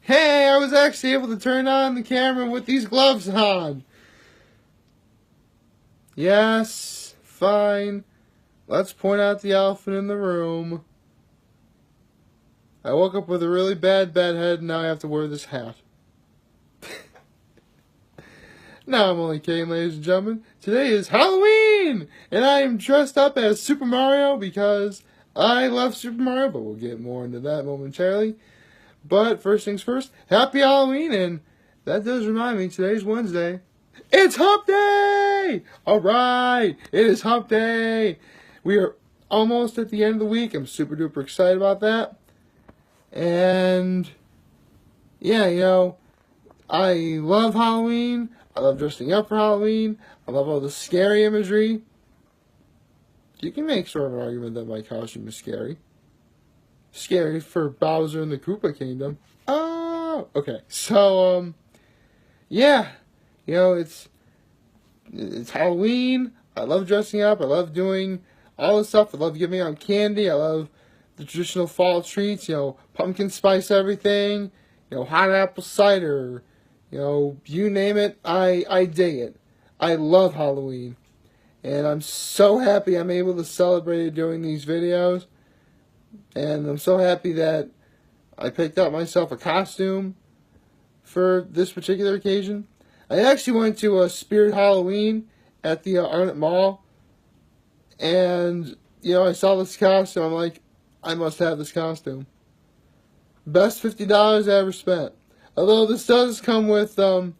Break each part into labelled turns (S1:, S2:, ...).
S1: Hey, I was actually able to turn on the camera with these gloves on. Yes, fine. Let's point out the elephant in the room. I woke up with a really bad head and now I have to wear this hat. Now I'm only kidding, ladies and gentlemen. Today is Halloween! And I am dressed up as Super Mario because I love Super Mario, but we'll get more into that momentarily. But first things first, happy Halloween, and that does remind me, today's Wednesday. It's Hump Day! Alright, it is Hump Day! We are almost at the end of the week. I'm super duper excited about that. And yeah, I love Halloween. I love dressing up for Halloween. I love all the scary imagery. You can make sort of an argument that my costume is scary. Scary for Bowser and the Koopa Kingdom. Oh, okay. So, yeah. It's Halloween. I love dressing up. I love doing all this stuff. I love giving out candy. I love the traditional fall treats. Pumpkin spice everything. Hot apple cider. You name it, I dig it. I love Halloween. And I'm so happy I'm able to celebrate it doing these videos. And I'm so happy that I picked out myself a costume for this particular occasion. I actually went to a Spirit Halloween at the Arnott Mall. And, I saw this costume. I'm like, I must have this costume. Best $50 I ever spent. Although this does come with an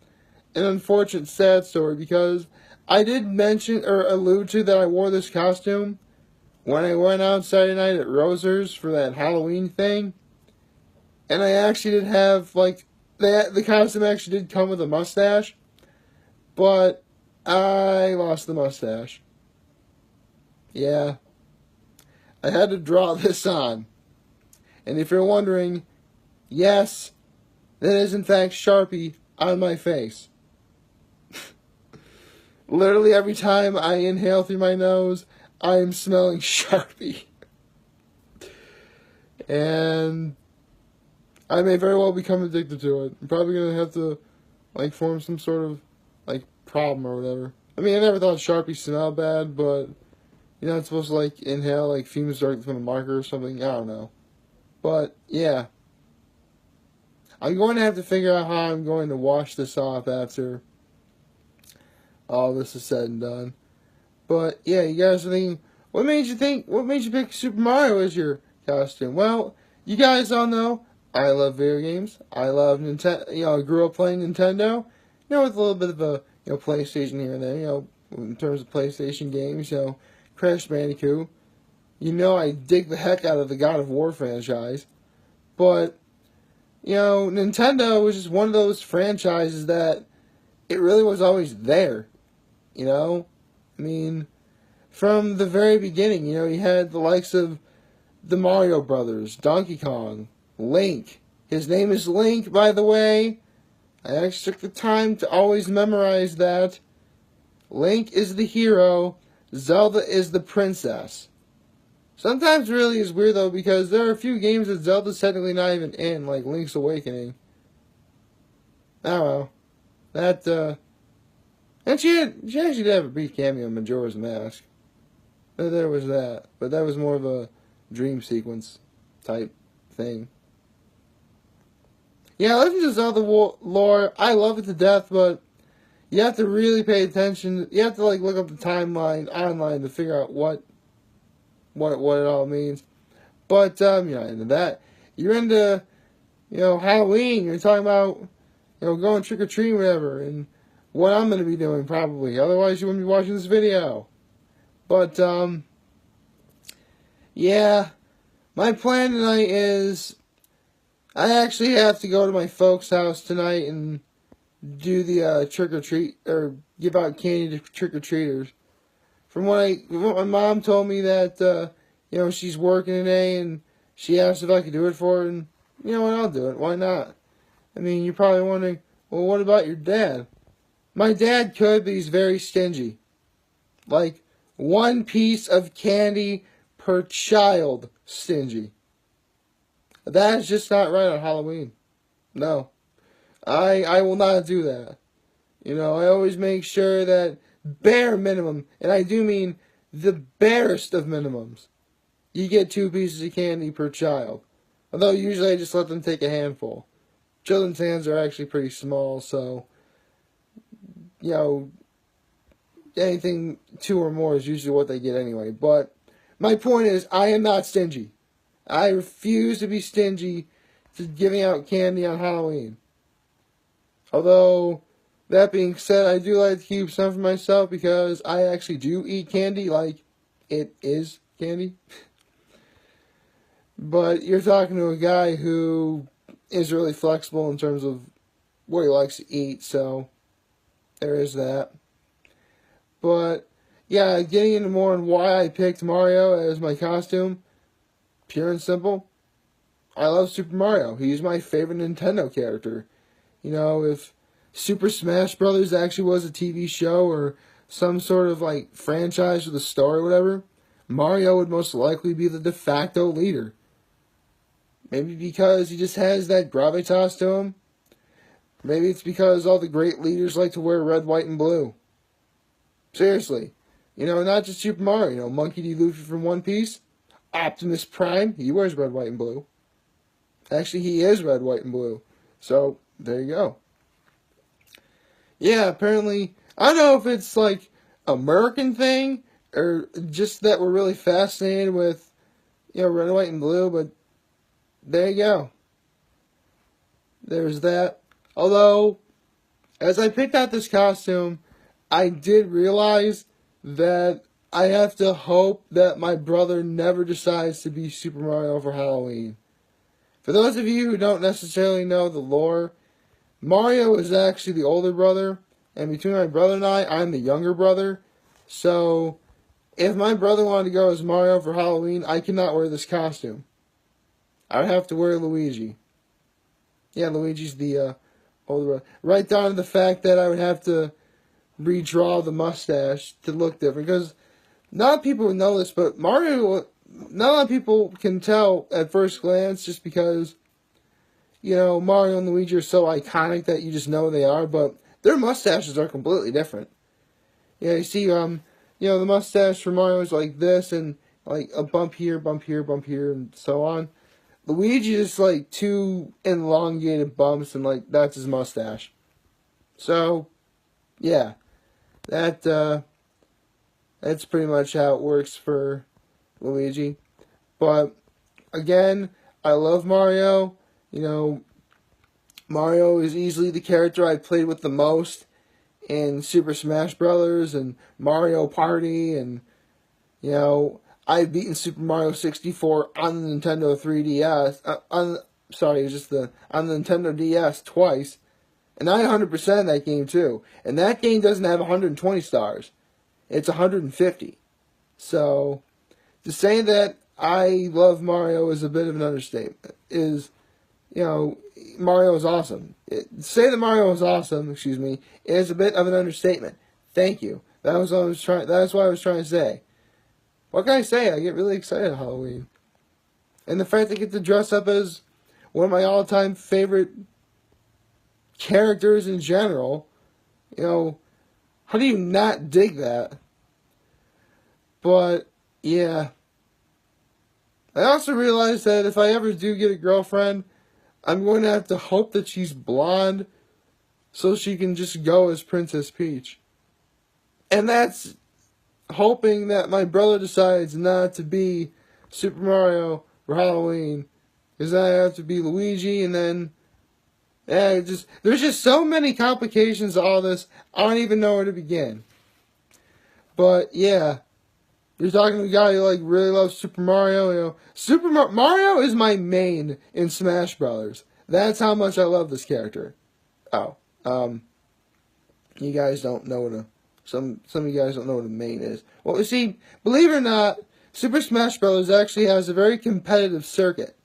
S1: unfortunate sad story, because I did mention or allude to that I wore this costume when I went out Saturday night at Roser's for that Halloween thing. And I actually did have, the costume actually did come with a mustache. But I lost the mustache. Yeah. I had to draw this on. And if you're wondering, yes, that is in fact Sharpie on my face. Literally every time I inhale through my nose, I am smelling Sharpie. And I may very well become addicted to it. I'm probably going to have to, form some sort of, problem or whatever. I mean, I never thought Sharpie smelled bad, but, it's supposed to, inhale, fumes directly from a marker or something. I don't know. But, yeah. I'm going to have to figure out how I'm going to wash this off after all this is said and done. But, yeah, you guys are thinking, what made you pick Super Mario as your costume? Well, you guys all know I love video games. I love Nintendo. I grew up playing Nintendo. With a little bit of a, PlayStation here and there, in terms of PlayStation games, Crash Bandicoot. I dig the heck out of the God of War franchise. But, Nintendo was just one of those franchises that it really was always there. I mean, from the very beginning, you had the likes of the Mario Brothers, Donkey Kong, Link. His name is Link, by the way. I actually took the time to always memorize that. Link is the hero, Zelda is the princess. Sometimes it really is weird, though, because there are a few games that Zelda's technically not even in, like Link's Awakening. Oh well. And she actually did have a brief cameo in Majora's Mask. There was that. But that was more of a dream sequence type thing. Yeah, Legend of Zelda lore, I love it to death, but you have to really pay attention. You have to, look up the timeline online to figure out what it all means. But, you're not into that. You're into, Halloween. You're talking about, going trick-or-treating or whatever, and what I'm going to be doing, probably. Otherwise, you wouldn't be watching this video. But, yeah, my plan tonight is I actually have to go to my folks' house tonight and do the trick-or-treat, or give out candy to trick-or-treaters. From what my mom told me that, she's working today, and she asked if I could do it for her, and, I'll do it. Why not? I mean, you're probably wondering, well, what about your dad? My dad could, but he's very stingy. One piece of candy per child stingy. That is just not right on Halloween. No. I will not do that. I always make sure that bare minimum, and I do mean the barest of minimums, you get 2 pieces of candy per child. Although usually I just let them take a handful. Children's hands are actually pretty small, so, you know, anything 2 or more is usually what they get anyway. But my point is, I am not stingy. I refuse to be stingy to giving out candy on Halloween. Although, that being said, I do like to keep some for myself because I actually do eat candy like it is candy. But you're talking to a guy who is really flexible in terms of what he likes to eat, so there is that. But yeah, getting into more on why I picked Mario as my costume, pure and simple. I love Super Mario. He's my favorite Nintendo character. If Super Smash Brothers actually was a TV show or some sort of like franchise with a story or whatever, Mario would most likely be the de facto leader. Maybe because he just has that gravitas to him. Maybe it's because all the great leaders like to wear red, white, and blue. Seriously. Not just Super Mario. Monkey D. Luffy from One Piece. Optimus Prime, he wears red, white, and blue. Actually, he is red, white, and blue. So, there you go. Yeah, apparently, I don't know if it's like American thing or just that we're really fascinated with, red, white, and blue, but there you go. There's that. Although, as I picked out this costume, I did realize that I have to hope that my brother never decides to be Super Mario for Halloween. For those of you who don't necessarily know the lore, Mario is actually the older brother, and between my brother and I'm the younger brother. So, if my brother wanted to go as Mario for Halloween, I cannot wear this costume. I would have to wear Luigi. Yeah, Luigi's the older brother. Right down to the fact that I would have to redraw the mustache to look different. Because not a lot of people would know this, but Mario, not a lot of people can tell at first glance just because, Mario and Luigi are so iconic that you just know they are, but their mustaches are completely different. Yeah, you see, the mustache for Mario is like this, and like a bump here, and so on. Luigi is like 2 elongated bumps, and like that's his mustache. So, yeah, that's pretty much how it works for Luigi. But again, I love Mario. Mario is easily the character I played with the most in Super Smash Brothers and Mario Party, and I've beaten Super Mario 64 on the Nintendo 3DS. On the Nintendo DS twice, and I 100% that game too. And that game doesn't have 120 stars; it's 150. So, to say that I love Mario is a bit of an understatement. Mario is awesome. To say that Mario is awesome, is a bit of an understatement. Thank you. That's what I was trying to say. What can I say? I get really excited at Halloween. And the fact I get to dress up as one of my all-time favorite characters in general, how do you not dig that? But, yeah. I also realized that if I ever do get a girlfriend, I'm going to have to hope that she's blonde so she can just go as Princess Peach. And that's hoping that my brother decides not to be Super Mario for Halloween, because I have to be Luigi, and then there's just so many complications to all this. I don't even know where to begin. But yeah, you're talking to a guy who really loves Super Mario. Mario is my main in Smash Brothers. That's how much I love this character. Oh, you guys don't know what a some of you guys don't know what a main is. Well, you see, believe it or not, Super Smash Bros. Actually has a very competitive circuit,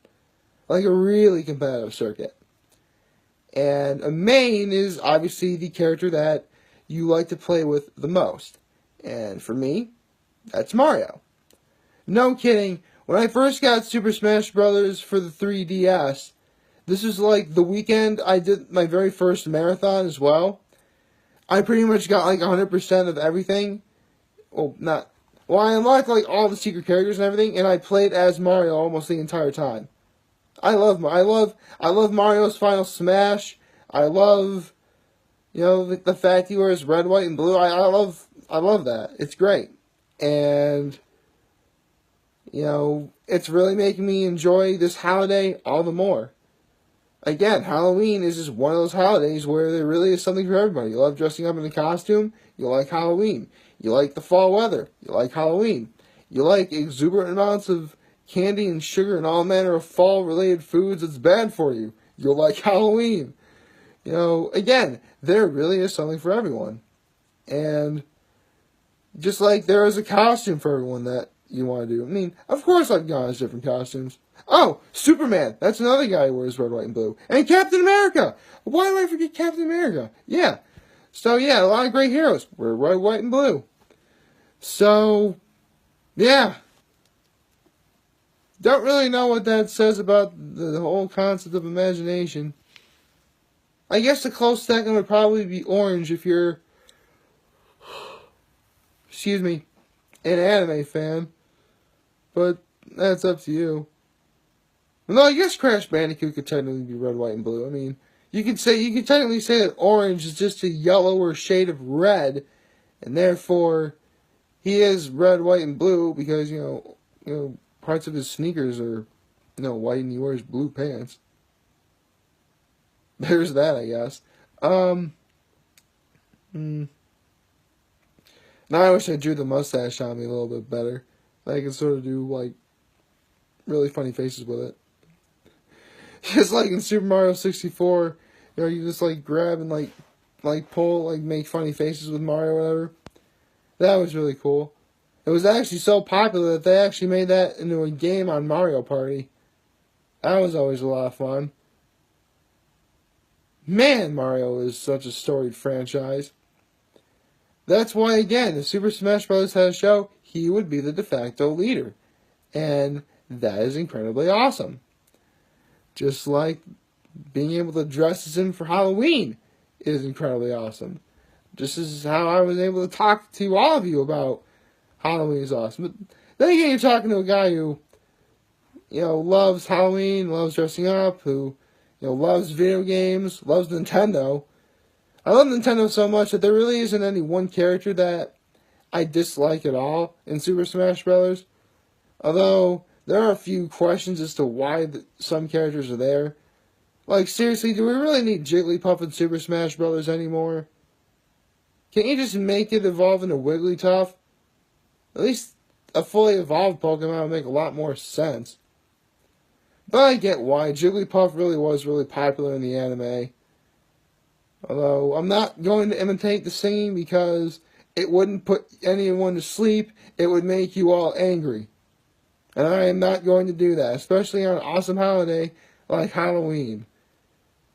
S1: like a really competitive circuit. And a main is obviously the character that you like to play with the most. And for me, that's Mario. No kidding. When I first got Super Smash Bros. For the 3DS, This is like the weekend I did my very first marathon as well. I pretty much got like 100% of everything. Well, not. Well, I unlocked like all the secret characters and everything, and I played as Mario almost the entire time. I love Mario's Final Smash. I love, the fact he wears red, white, and blue. I love that. It's great, and it's really making me enjoy this holiday all the more. Again, Halloween is just one of those holidays where there really is something for everybody. You love dressing up in a costume, you like Halloween. You like the fall weather, you like Halloween. You like exuberant amounts of candy and sugar and all manner of fall-related foods that's bad for you. You'll like Halloween. Again, there really is something for everyone. And just like there is a costume for everyone that you want to do. I mean, of course I've gone different costumes. Oh, Superman. That's another guy who wears red, white, and blue. And Captain America. Why do I forget Captain America? Yeah. So, yeah, a lot of great heroes wear red, white, and blue. So, yeah. Don't really know what that says about the whole concept of imagination. I guess the close second would probably be orange if you're, an anime fan. But that's up to you. No, I guess Crash Bandicoot could technically be red, white, and blue. I mean, you could technically say that orange is just a yellower shade of red, and therefore he is red, white, and blue because parts of his sneakers are white and he wears blue pants. There's that, I guess. Now I wish I drew the mustache on me a little bit better. I could sort of do like really funny faces with it. Just like in Super Mario 64, you just like grab and like pull, like make funny faces with Mario or whatever. That was really cool. It was actually so popular that they actually made that into a game on Mario Party. That was always a lot of fun. Man, Mario is such a storied franchise. That's why, again, if Super Smash Bros. Had a show, he would be the de facto leader. And that is incredibly awesome. Just like being able to dress as him for Halloween is incredibly awesome. This is how I was able to talk to all of you about Halloween is awesome. But then again, you're talking to a guy who, loves Halloween, loves dressing up, who, loves video games, loves Nintendo. I love Nintendo so much that there really isn't any one character that I dislike at all in Super Smash Bros. Although there are a few questions as to why some characters are there. Like, seriously, do we really need Jigglypuff in Super Smash Bros. Anymore? Can't you just make it evolve into Wigglytuff? At least a fully evolved Pokemon would make a lot more sense. But I get why. Jigglypuff really was really popular in the anime. Although, I'm not going to imitate the singing because it wouldn't put anyone to sleep. It would make you all angry. And I am not going to do that, especially on an awesome holiday like Halloween.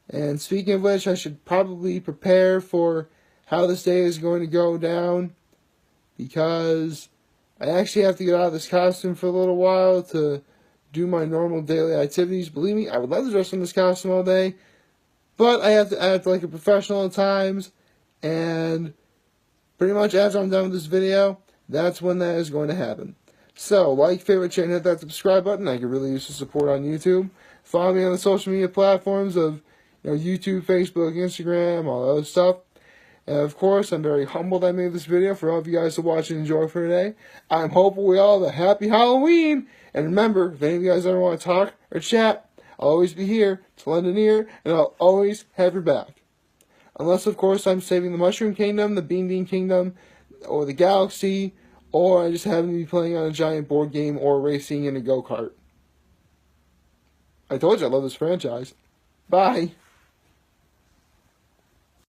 S1: And speaking of which, I should probably prepare for how this day is going to go down, because I actually have to get out of this costume for a little while to do my normal daily activities. Believe me, I would love to dress in this costume all day, but I have to act like a professional at times, and pretty much after I'm done with this video, that's when that is going to happen. So, like, favorite, share, and hit that subscribe button. I could really use the support on YouTube. Follow me on the social media platforms of YouTube, Facebook, Instagram, all that other stuff. And of course, I'm very humbled I made this video for all of you guys to watch and enjoy for today. I'm hoping we all have a happy Halloween. And remember, if any of you guys ever want to talk or chat, I'll always be here to lend an ear, and I'll always have your back. Unless, of course, I'm saving the Mushroom Kingdom, the Bean Kingdom, or the Galaxy, or I just happen to be playing on a giant board game or racing in a go-kart. I told you I love this franchise. Bye.